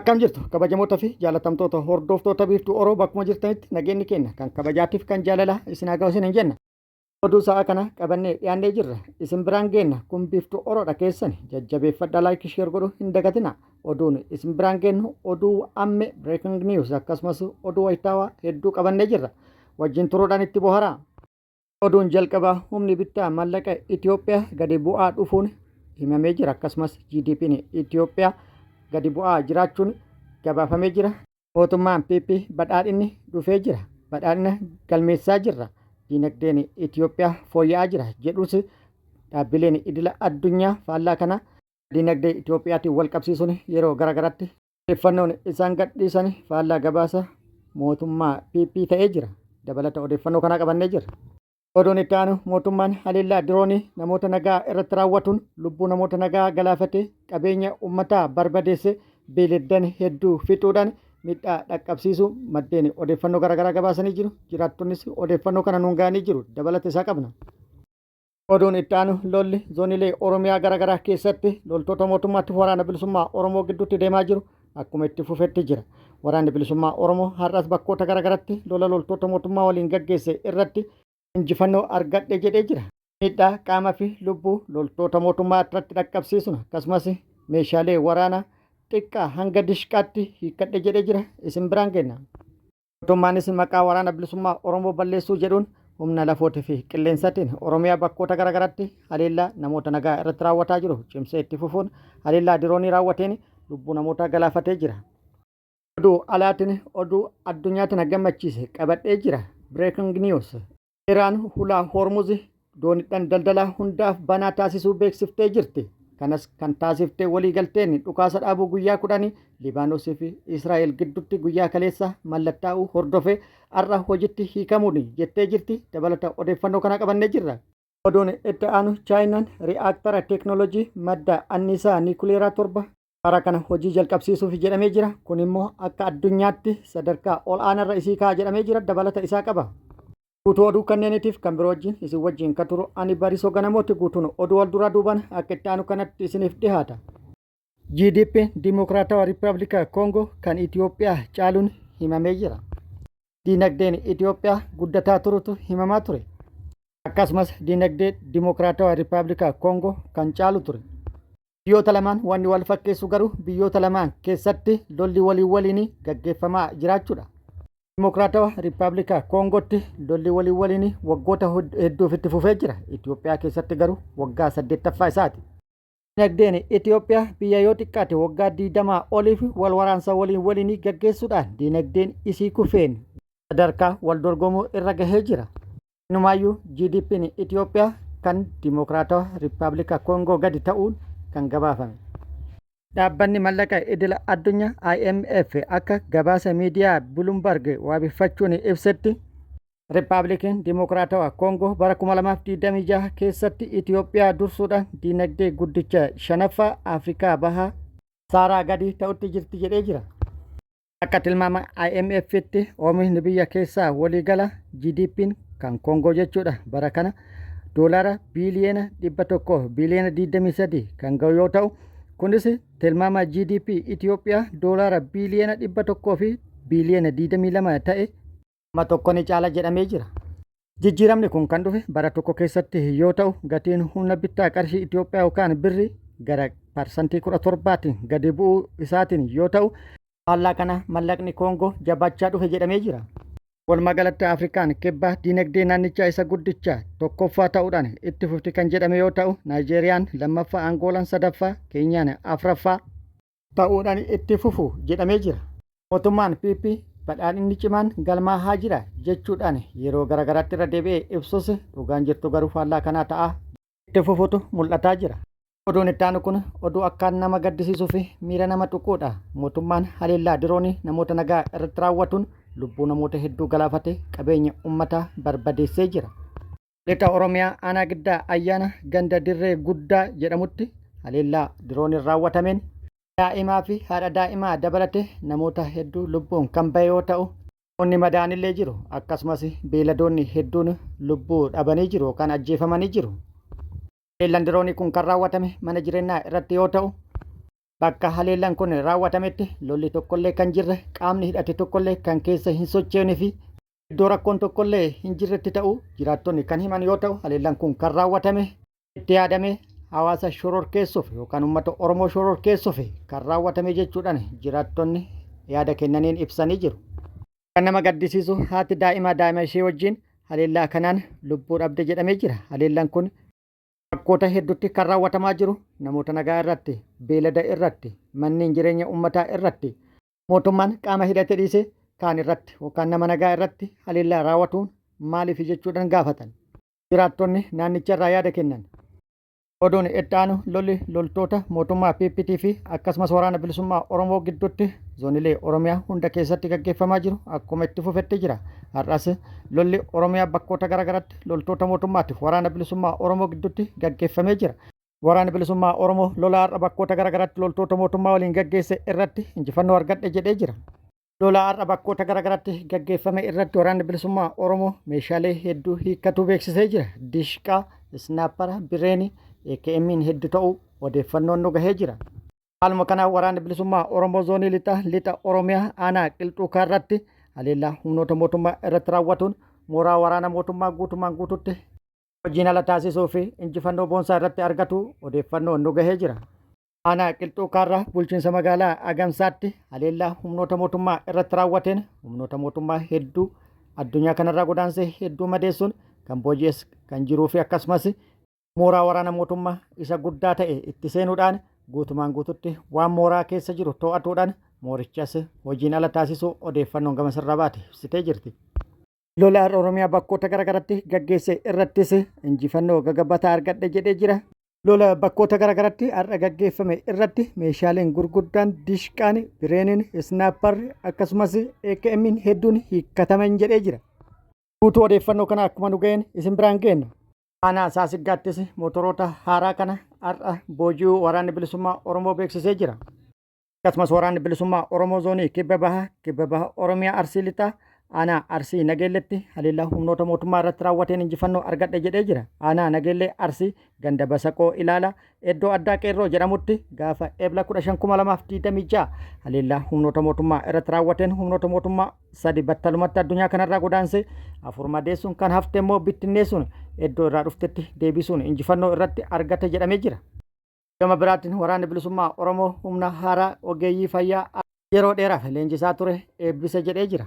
Akkam jirtu kabajamoota fi jaalatamtoota hordoftoota biiftuu Oroo bakkuma jirtanitti nageenyi keenya kan kabajaatiif kan jaalalaa isin haa ga'u isin hin jenna. Oduu sa'a kana qabannee dhiyaannee jirra. Isin biraan geenna kun biiftuu Oroodha keessan jajjabeeffadhaa laayik sheer godhuu hin dagatina. Oduun isin biraan geennu oduu amme breaking news akkasumas oduu wayitaawaa hedduu qabannee jirra. Wajjin turuudhaan itti boharaa. Oduun jalqabaa humni bittaa maallaqa Itoophiyaa gadi bu'aa dhufuun himamee jira. Akkasumas GDP'n Itoophiyaa gadi bu'aa jiraachuun gabaafamee jira. Mootummaan PP badhaadhinni dhufee jira. Badhaadhina galmeessaa jirra. Diinagdeen Itoophiyaa fooyya'aa jira jedhus dhaabbileen idila addunyaa faallaa kana diinagdee Itoophiyaatiin wal qabsiisuun yeroo garagaraatti odeeffannoon isaan gadhiisan faallaa gabaasa mootummaa PP ta'ee jira. Dabalata odeeffannoo kanaa qabannee jirra. Oduun itti aanu mootummaan haleellaa diroonii namoota nagaa irratti raawwatuun lubbuu namoota nagaa galaafatee qabeenya uummataa barbadeesse beeladdan hedduu fixuudhaan miidhaa dhaqqabsiisu maddeen odeeffannoo garaagaraa gabaasanii jiru. Jiraattonnis odeeffannoo kana nuun ga'anii jiru. Dabalata isaa qabna. Oduun itti aanu lolli zoonilee Oromiyaa garaagaraa keessatti loltoota mootummaatti waraana bilisummaa Oromoo gidduutti deemaa jiru akkuma itti fufetti jira. Waraanni bilisummaa Oromoo har'as bakkoota garaagaraatti lola loltoota mootummaa waliin gaggeesse irratti injifannoo argadhe jedhee jira. Miidhaa qaamaa fi lubbuu loltoota mootummaa irratti dhaqqabsiisuun akkasumas meeshaalee waraanaa xiqqaa hanga dishqaatti hiikkadhe jedhee jira. Isin biraan geenna. Mootummaanis maqaa waraana bilisummaa Oromoo balleessuu jedhuun humna lafootii fi qilleensaatiin Oromiyaa bakkoota garaagaraatti haleellaa namoota nagaa irratti raawwataa jiru. Cimsee itti fufuun haleellaa diroonii raawwateen lubbuu namootaa galaafatee jira. Oduu alaatiin oduu addunyaatiin gammachiise qabadhee jira. Breaking news. Iraan hulaa Hormuz dooniidhaan daldalaa hundaaf banaa taasisuu beeksiftee jirti. Kanas kan taasiftee waliigalteen dhukaasa dhaabuu guyyaa 10 Libaanosii fi Israa'el gidduutti guyyaa kaleessa mallattaa'uu hordofee har'a hojiitti hiikamuun jettee jirti. Dabalata odeeffannoo kana qabannee jirra. Oduun itti aanu Chaayinaan ri'aaktara teeknooloojii madda anniisaa niikuleeraa 7 karaa kana hojii jalqabsiisuuf jedhamee jira. Kun immoo akka addunyaatti sadarkaa ol aanaarra isii ka'a jedhamee jira. Dabalata isaa qaba. Guutuu oduu kanneeniitiif kan biroo wajjin isin wajjin kan turu ani Barisoo Ganamooti. Guutuun oduu wal duraa duubaan akka itti aanu kanatti isiniif dhihaata. GDP Dimokiraatawaa Rippaabilika Koongoo kan Itoophiyaa caaluun himamee jira. Diinagdeen Itoophiyaa guddataa turutu himamaa ture. Akkasumas diinagdee Dimokiraatawaa Rippaabilika Koongoo kan caalu ture. Biyyoota lamaan wanni wal fakkeessu garuu biyyoota lamaan keessatti lolli waliin gaggeeffamaa jiraachuudha. Dimokiraatawaa Rippaabilika Koongootti lolli waliin waggoota hedduuf itti fufee jira. Itoophiyaa keessatti garuu waggaa 8ffaa isaati. Diinagdeen Itoophiyaa biyya yoo xiqqaate waggaa 20 oliif wal waraansa waliin gaggeessuudhaan diinagdeen isii kufeen sadarkaa wal dorgomuu irra gahee jira. Inumaayyuu GDP'n Itoophiyaa kan Dimokiraatawaa Rippaabilika Koongoo gadi ta'uun kan gabaafame. Dhaabbanni mallaqa idila addunyaa IMF akka gabaasa miidiyaa Bloomberg waabeffachuun ibsetti Rippaabilikiin Dimokiraatawaa Koongoo bara 2026 keessatti Itoophiyaa dursuudhaan diinagdee guddicha 5ffaa Afrikaa bahaa saaraa gadi ta'utti jirti jedhee jira. Akka tilmaama IMF'tti oomishni biyya keessaa waliigala GDP'n kan Koongoo jechuudha bara kana doolaara biiliyoona 100 biiliyoona 23 kan ga'u yoo ta'u kunis tilmaama GDP Itoophiyaa doolaara biiliyoona 100 fi biiliyoona 22 ta'e amma tokko ni caala jedhamee jira. Jijjiiramni kun kan dhufe bara tokko keessatti yoo ta'u gatiin humna bittaa qarshii Itoophiyaa yookaan birri gara parsantii 17tiin gadi bu'uu isaatiin yoo ta'u faallaa kana mallaqni Koongoo jabaachaa dhufe jedhamee jira. Walumaagalatti Afrikaan kibbaa diinagdee naannichaa isa guddicha tokkoffaa ta'uudhaan itti fufti kan jedhame yoo ta'u Naayijeeriyaan lammaffaa, Angoolaan sadaffaa, Keenyaan afraffaa ta'uudhaan itti fufu jedhamee jira. Mootummaan PP badhaadhinni cimaan galmaa'aa jira jechuudhaan yeroo garagaraatti irra deebi'ee ibsus dhugaan jirtu garuu faallaa kanaa ta'aa itti fufutu mul'ataa jira. Oduun itti aanu kun oduu akkaan nama gaddisiisuu fi miira nama tuquudha. Mootummaan haleellaa diroonii namoota nagaa irratti raawwatuun lubbuu namoota hedduu galaafate qabeenya uummataa barbadeessee jira. Lixa Oromiyaa aanaa giddaa ayyaana ganda dirree guddaa jedhamutti haleellaa dirooniin raawwatameen daa'imaa fi haadha daa'imaa dabalate namoota hedduu lubbuun kan bahe yoo ta'u namoonni madaanillee jiru. Akkasumas beeladoonni hedduun lubbuu dhabanii jiru yookaan ajjeefamanii jiru. Haleellaan diroonii kun kan raawwatame mana jireenyaa irratti yoo ta'u Bakka haleellaan kun raawwatametti lolli tokkollee kan jirre qaamni hidhate tokkollee kan keessa hin sochoone fi iddoo rakkoon tokkollee hin jirretti ta'uu jiraattonni kan himan yoo ta'u haleellaan kun kan raawwatame itti yaadame hawaasa shororkeessuuf yookaan uummata Oromoo shororkeessuuf kan raawwatame jechuudhaan jiraattonni yaada kennaniin ibsanii jiru. Kan nama gaddisiisu haati daa'ima ishee wajjin haleellaa kanaan lubbuu dhabde jedhamee jira. Haleellaan kun bakkoota hedduutti kan raawwatamaa jiru namoota nagaa irratti, beelada irratti, manneen jireenya uummataa irratti mootummaan qaama hidhate dhiisee kaan irratti yookaan nama nagaa irratti haleellaa raawwatuun maaliif jechuudhaan gaafatan. Jiraattonni naannicha irraa yaada kennan. Oduun itti aanu lolli loltoota mootummaa PPT fi akkasumas waraana bilisummaa Oromoo gidduutti zoonilee Oromiyaa hunda keessatti gaggeeffamaa jiru akkuma itti fufetti jira. Har'as lolli Oromiyaa bakkoota garaagaraatti loltoota mootummaatiif waraana bilisummaa Oromoo gidduutti gaggeeffamee jira. Waraana bilisummaa Oromoo lola har'a bakkoota garaagaraatti loltoota mootummaa waliin gaggeesse irratti injifannoo argadhe jedhee jira. Lola har'a bakkoota garaagaraatti gaggeeffame irratti waraanni bilisummaa Oromoo meeshaalee hedduu hiikkachuu beeksisee jira. Dishqaa, Snaappara, Bireenii AKM'n hedduu ta'uu odeeffannoon nu gahee jira. Haaluma kanaan waraanni bilisummaa Oromoo zoonii lixa Oromiyaa aanaa Qilxuu Kaarratti haleellaa humnoota mootummaa irratti raawwatuun mooraa waraana mootummaa guutumaan guututti hojiin ala taasisuu fi injifannoo boonsaa irratti argatu odeeffannoon nu gahee jira. Aanaa Qilxuu Kaarraa bulchiinsa magaalaa Agamsaatti haleellaa humnoota mootummaa irratti raawwateen humnoota mootummaa hedduu addunyaa kanarraa godaansee hedduu madeessuun kan booji'es kan jiruu fi akkasumas mooraa waraana mootummaa isa guddaa ta'e itti seenuudhaan guutumaan guututti waan mooraa keessa jiru to'atuudhaan moorichas hojiin ala taasisuu odeeffannoon gama sirraa baate ibsitee jirti. Lola Oromiyaa bakkoota garaagaraatti gaggeesse irrattis injifannoo gagabbataa argadhe jedhee jira. Lola bakkoota garaagaraatti har'a gaggeeffame irratti meeshaaleen gurguddaan dishqaan, bireeniin, snaapparri akkasumas AKM'n hedduun hiikkataman jedhee jira. Guutuu odeeffannoo kana akkuma nu ga'een isin biraan geenna. Aanaa Saasiggaattis mootoroota haaraa kana har'a booji'uu waraanni bilisummaa Oromoo beeksisee jira. Akkasumas waraanni bilisummaa Oromoo zoonii kibba baha Oromiyaa Arsii lixaa aanaa Arsii Nageelletti haleellaa humnoota mootummaa irratti raawwateen injifannoo argadhe jedhee jira. Aanaa Nageellee Arsii ganda Basaqoo Ilaala iddoo addaa Qeerroo jedhamutti gaafa Eebla 15/2026 haleellaa humnoota mootummaa irratti raawwateen humnoota mootummaa 3 battalumatti addunyaa kanarraa godaansee 4 madeessuun kan hafte immoo bittinneessuun iddoo irraa dhuftetti deebisuun injifannoo irratti argate jedhamee jira. Gama biraatiin waraanni bilisummaa Oromoo humna haaraa ogeeyyii fayyaa yeroo dheeraaf leenjisaa ture eebbise jedhee jira.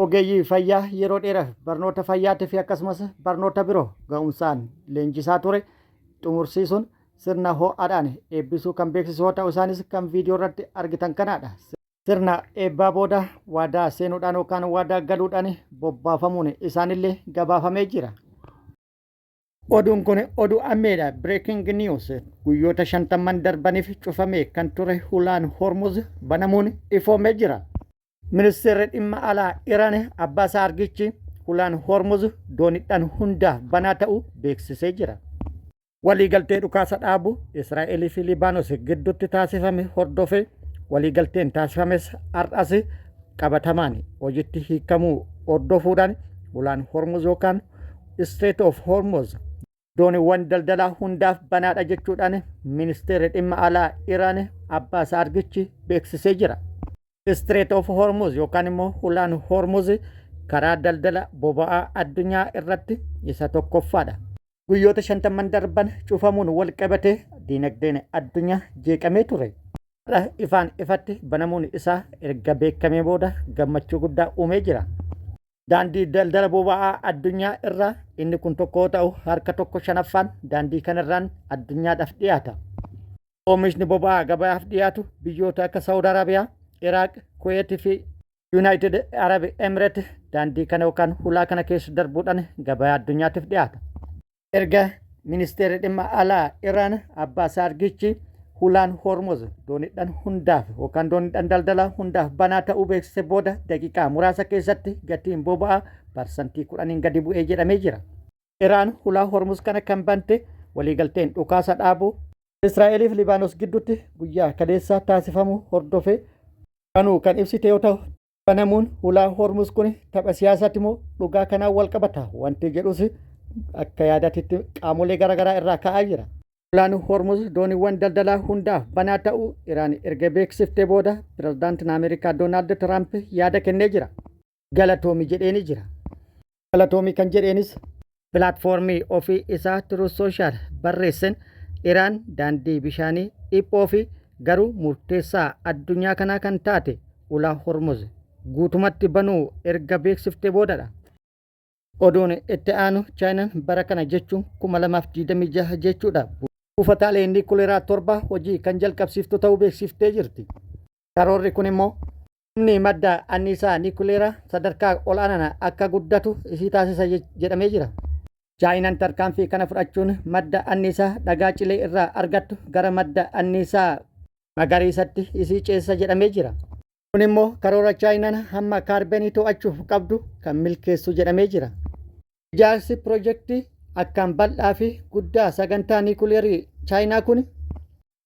Ogeeyyii fayyaa yeroo dheeraaf barnoota fayyaatii fi akkasumas barnoota biroo ga'umsaan leenjisaa ture xumursiisuun sirna ho'aadhaan eebbisuu kan beeksisu yoo ta'u isaanis kan viidiyoo irratti argitan kanaadha. Sirna eebbaa booda waadaa seenuudhaan yookaan waadaa galuudhaan bobbaafamuun isaanillee gabaafamee jira. Oduun kun oduu ammeedha. Breaking news guyyoota 50 darbaniif cufamee kan ture hulaan Hormuz banamuun ifoomee jira. Ministeerri dhimma alaa Iraan Abbaas Argichi hulaan Hormuz dooniidhaan hundaa banaa ta'uu beeksisee jira. Waliigaltee dhukaasa dhaabu Israa'elii fi Libaanos gidduutti taasifame hordofee waliigalteen taasifames har'as qabatamaan hojiitti hiikamuu hordofuudhaan hulaan Hormuz yookaan Strait of Hormuz dooniiwwan daldalaa hundaaf banaadha jechuudhaan ministeerri dhimma alaa Iraan Abbaas Argichi beeksisee jira. Strait of Hormuz yookaan immoo hulaan Hormuz karaa daldala boba'aa addunyaa irratti isa tokkoffaadha. Guyyoota 50 darban cufamuun wal qabatee diinagdeen addunyaa jeeqamee ture. Ifaan ifatti banamuun isaa erga beekamee booda gammachuu guddaa uumee jira. Daandii daldala boba'aa addunyaa irraa inni kun tokko ta'u harka 1/5 daandii kanarraan addunyaadhaaf dhiyaata. Oomishni boba'aa gabaaf dhiyaatu biyyoota akka Saawud Arabiyaa, Iraaq, Kuweet fi United Arab Emirates daandii kana yookaan hulaa kana keessa darbuudhaan gabaa addunyaatiif dhiyaata. Erga ministeerri dhimma alaa Iraan Abbaas Argichi hulaan Hormuz dooniidhaan hundaaf yookaan dooniidhaan daldala hundaaf banaa ta'uu beeksise booda daqiiqaa muraasa keessatti gatiin boba'aa parsantii 10 gadi bu'ee jedhamee jira. Iraan hulaa Hormuz kana kan bante waliigalteen dhukaasa dhaabuu Israa'elii fi Libaanos gidduutti guyyaa kaleessaa taasifamu hordofee kanuu kan ibsite yoo ta'u banamuun hulaa Hormuz kun tapha siyaasaatti immoo dhugaa kanaan wal qabata wanti jedhus akka yaadatitti qaamolee garaagaraa irraa ka'aa jira. Ulaan Hormuz dooniiwwan daldalaa hundaaf banaa ta'uu Iraan erga beeksiftee booda pirezidaantiin Ameerikaa Doonaald Tiraamp yaada kennee jira. Galatoomii jedheeni jira. Galatoomii kan jedheenis pilaatfoormii ofii isaa Truth Social barreessan Iraan daandii bishaanii dhiphoo fi garuu murteessaa addunyaa kanaa kan taate ulaa Hormuz guutumatti banuu erga beeksiftee boodadha. Oduun itti aanu Chaayinaan bara kana jechuun 2026 jechuudha. Buufataalee niikuleeraa 7 hojii kan jalqabsiiftu ta'uu beeksiftee jirti. Karoorri kun immoo humni madda anniisaa niikuleeraa sadarkaa olaanaa akka guddatu isii taasisa jedhamee jira. Chaayinaan tarkaanfii kana fudhachuun madda anniisaa dhagaa cilee irraa argattu gara madda anniisaa magariisatti isii ceessa jedhamee jira. Kun immoo karoora Chaayinaan hamma kaarbenii to'achuuf qabdu kan milkeessu jedhamee jira. Ijaarsi piroojeektii akkaan bal'aa fi guddaa sagantaa niikuleerii Chaayinaa kun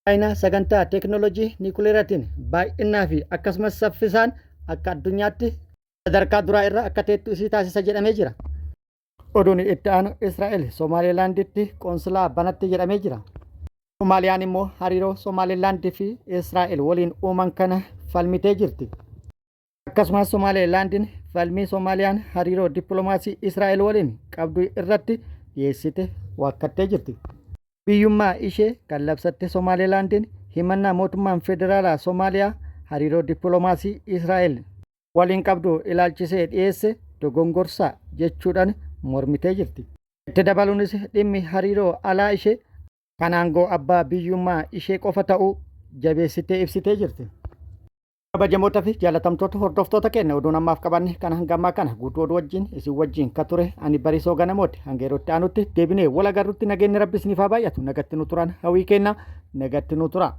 Chaayinaa sagantaa teekinooloojii niikuleeraatiin baay'inaa fi akkasumas saffisaan akka addunyaatti sadarkaa duraa irra akka teettu isii taasisa jedhamee jira. Oduun itti aanu Israa'el Somaalilaanditti qoonsilaa banatti jedhamee jira. Somaaliyaan immoo hariiroo Somaalilaandii fi Israa'el waliin uuman kana falmitee jirti. Akkasumas Somaalilaandiin falmii Soomaaliyaan hariiroo dippiloomaasii Israa'el waliin qabdu irratti dhiyeessite waakkattee jirti. Biyyummaa ishee kan labsatte Somaalilaandiin himannaa mootummaan federaalaa Soomaaliyaa hariiroo dippiloomaasii Israa'el waliin qabdu ilaalchisee dhiyeesse dogongorsaa jechuudhaan mormitee jirti. Itti dabaluunis dhimmi hariiroo alaa ishee kan aangoo abbaa biyyummaa ishee qofa ta'uu jabeessitee ibsitee jirti. Kabajamoota fi jaalatamtoota hordoftoota keenya oduun ammaaf qabanne kan hangamaa kana guutuu oduu wajjin isin wajjin ka ture ani Bariisoo Ganamooti hanga yerootti aanutti deebinee wal agarrutti nageenyi Rabbi isiniif haa baay'atu nagatti nu turan hawwii keenna nagatti nu tura.